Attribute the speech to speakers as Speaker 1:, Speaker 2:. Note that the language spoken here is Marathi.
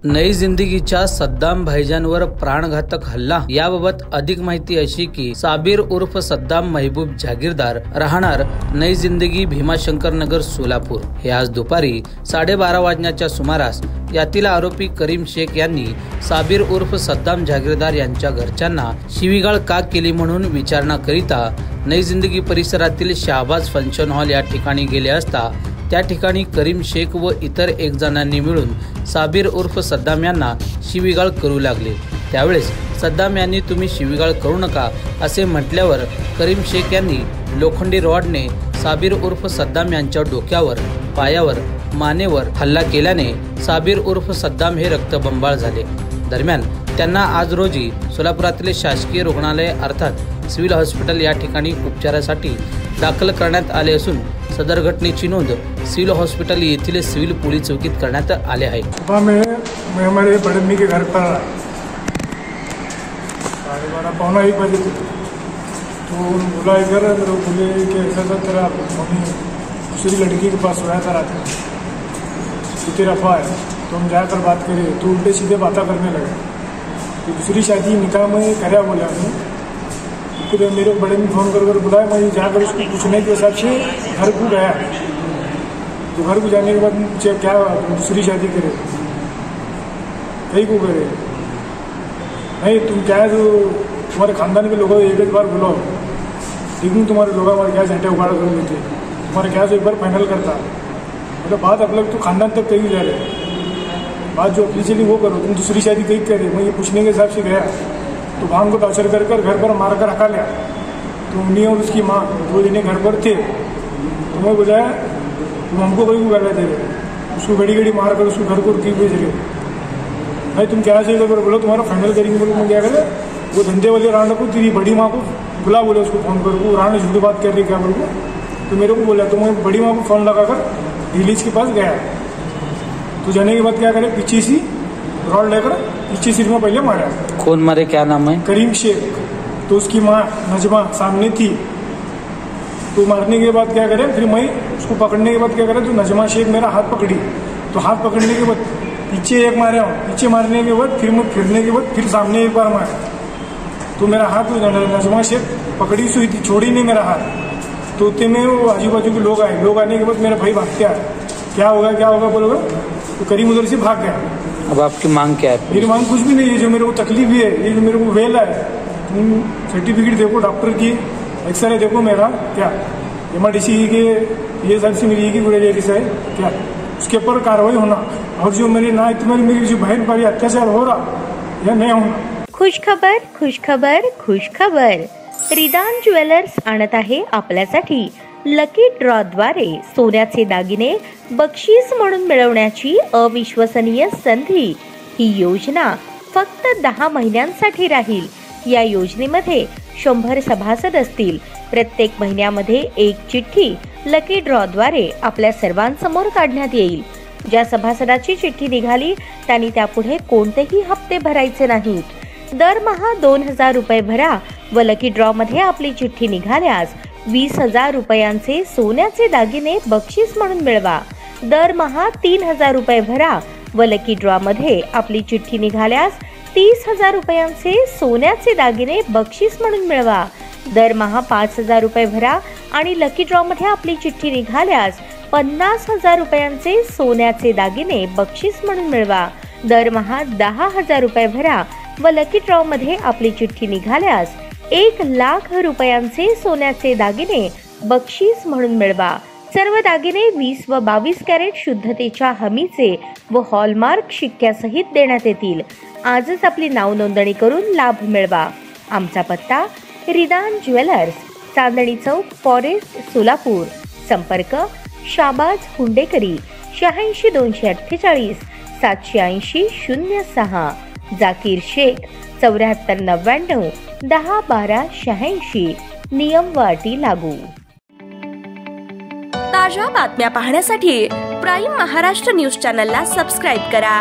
Speaker 1: नई जिंदगीच्या सद्दाम भाईजानवर प्राणघातक हल्ला याबाबत अधिक माहिती अशी की साबिर उर्फ सद्दाम महबूब जागीरदार राहणार नई जिंदगी भीमाशंकर नगर सोलापूर हे आज दुपारी 12:30 वाजण्याच्या सुमारास यातील आरोपी करीम शेख यांनी साबिर उर्फ सद्दाम जागीरदार यांच्या घरच्यांना शिवीगाळ का केली म्हणून विचारणा करिता नई जिंदगी परिसरातील शाहबाज फंक्शन हॉल या ठिकाणी गेले असता त्या ठिकाणी करीम शेख व इतर 1 जणांनी मिळून साबिर उर्फ सद्दाम यांना शिवीगाळ करू लागले। त्यावेळेस सद्दाम यांनी तुम्ही शिवीगाळ करू नका असे म्हटल्यावर करीम शेख यांनी लोखंडी रॉडने साबिर उर्फ सद्दाम यांच्या डोक्यावर, पायावर, मानेवर हल्ला केल्याने साबिर उर्फ सद्दाम हे रक्तबंबाळ झाले। दरम्यान त्यांना आज रोजी सोलापुरातील शासकीय रुग्णालय अर्थात सिव्हिल हॉस्पिटल या ठिकाणी उपचारासाठी दाखल करण्यात आले असून सदर घटनेची नोंद सिव्हिल हॉस्पिटल येथील सिव्हिल पोलीस चौकीत करण्यात आले आहे।
Speaker 2: सुबह में मैं हमारे बड़े अम्मी के घर पर 12:15 बजे तो बुला इधर बोले कि ऐसा तेरा मम्मी दूसरी लड़की के पास सोया था रात में, इतनी रफा है तो हम जाकर बात करें तो उल्टे सीधे बातें करने लगे कि दूसरी शादी निकाह में कराया बोला हमें। फिर मेरे बड़े में फ़ोन कर बुलाया, मैं जाकर उसको पूछने के हिसाब से घर को गया। तो घर को जाने के बाद मुझे क्या दूसरी शादी करे, कहीं को करे नहीं, तुम क्या है जो तुम्हारे खानदान के लोगों एक बार बुलाओ, ठीक नहीं तुम्हारे लोग हमारे क्या झंडे उगाड़ कर लेते, तुम्हारे क्या जो एक बार फाइनल करता मतलब बात अब लग तो खानदान तक कहीं जा रहे, बात जो ऑफिशियली वो करो, तुम दूसरी शादी कहीं करे। मैं ये पूछने के हिसाब से गया तो भाम को टॉर्चर कर घर पर मार कर रखा लिया। तो उन्हीं और उसकी माँ 2 जने घर पर थे। तो मैं बुलाया, तुम हमको कहीं को कर रहे थे, उसको घड़ी घड़ी मार कर उसको घर को क्यों भेज रहे भाई, तुम क्या चाहिए अगर बोलो तुम्हारा फाइनल करेंगे। बोलो मैं क्या करे, वो धंधे वाले राणा को तेरी बड़ी माँ को बुला, बोले उसको फ़ोन कर, वो राणा झूठी बात कर रही क्या बोल को, तो मेरे को बोला। तो मैं बड़ी माँ को फ़ोन लगाकर दिलीज के पास गया। तो जाने के बाद क्या करे, पीछे सी रॉड लेकर पीछे सिर में पहले मारा।
Speaker 1: कौन मारे, क्या नाम है?
Speaker 2: करीम शेख। तो उसकी माँ नजमा सामने थी। तो मारने के बाद क्या करे, फिर मैं उसको पकड़ने के बाद क्या करे, तो नजमा शेख मेरा हाथ पकड़ी। तो हाथ पकड़ने के बाद पीछे एक मारा, पीछे मारने के बाद फिर मैं फिरने के बाद फिर सामने एक बार मारा। तो मेरा हाथ नजमा शेख पकड़ी हुई थी, छोड़ी नहीं मेरा हाथ। तो उतने में वो आजू बाजू के लोग आने के बाद मेरा भाई भागते आया, क्या होगा बोलोगे। तो करीम उधर से भाग गया।
Speaker 1: अब आपकी मांग क्या है?
Speaker 2: मेरी मांग कुछ भी नहीं है, जो मेरे को तकलीफ है, ये जो मेरे को वेल है, तुम सर्टिफिकेट देखो डॉक्टर की, एक्सरे देखो मेरा क्या MRDC के ये सब से मेरी है क्या, उसके ऊपर कार्रवाई होना। और जो मेरी ना इतनी मेरी जो बहन पर अत्याचार हो रहा या नहीं होना।
Speaker 3: खुशखबर खुशखबर खुशखबर, रिदान ज्वेलर्स आणत आहे आपल्यासाठी लकी ड्रॉद्वारे सोन्याचे दागिने बक्षीस म्हणून मिळवण्याची अविश्वसनीय संधी। ही योजना फक्त 10 महिन्यांसाठी राहील। या योजनेमध्ये 100 सभासद असतील। प्रत्येक महिन्यामध्ये एक चिठ्ठी लकी ड्रॉद्वारे आपल्या सर्वांसमोर काढण्यात येईल। ज्या सभासदाची चिठ्ठी निघाली त्यांनी त्यापुढे कोणतेही हप्ते भरायचे नाहीत। दरमहा 2000 रुपये भरा व लकी ड्रॉ मध्ये आपली चिठ्ठी निघाल्यास 20,000 रुपयांचे सोन्याचे दागिने बक्षीस म्हणून मिळवा। दरमहा 3,000 रुपये भरा व लकी ड्रॉ मध्ये आपली चिठ्ठी निघाल्यास 30,000 रुपयांचे सोन्याचे दागिने बक्षीस म्हणून मिळवा। दरमहा 5,000 रुपये भरा आणि लकी ड्रॉ मध्ये आपली चिठ्ठी निघाल्यास 50,000 रुपयांचे सोन्याचे दागिने बक्षीस म्हणून मिळवा। दरमहा 10,000 रुपये भरा व लकी ड्रॉ मध्ये आपली चिठ्ठी निघाल्यास 1,00,000 रुपयांचे सोन्याचे दागिने बक्षीस म्हणून मिळवा। सर्व दागिने 20 व 22 कॅरेट शुद्धतेच्या हमीचे व हॉलमार्क शिक्क्यासहित देण्यात येतील। आजच आपली नाव नोंदणी करून लाभ मिळवा। आमचा पत्ता रिदान ज्वेलर्स, चांदणी चौक, फॉरेस्ट, सोलापूर। संपर्क शाहबाज हुंडेकरी 86 248 780 06, जाकीर शेख 74 99 10 12 86। नियम व अटी लागू।
Speaker 4: ताज्या बातम्या पाहण्यासाठी प्राईम महाराष्ट्र न्यूज चॅनलला सबस्क्राईब करा।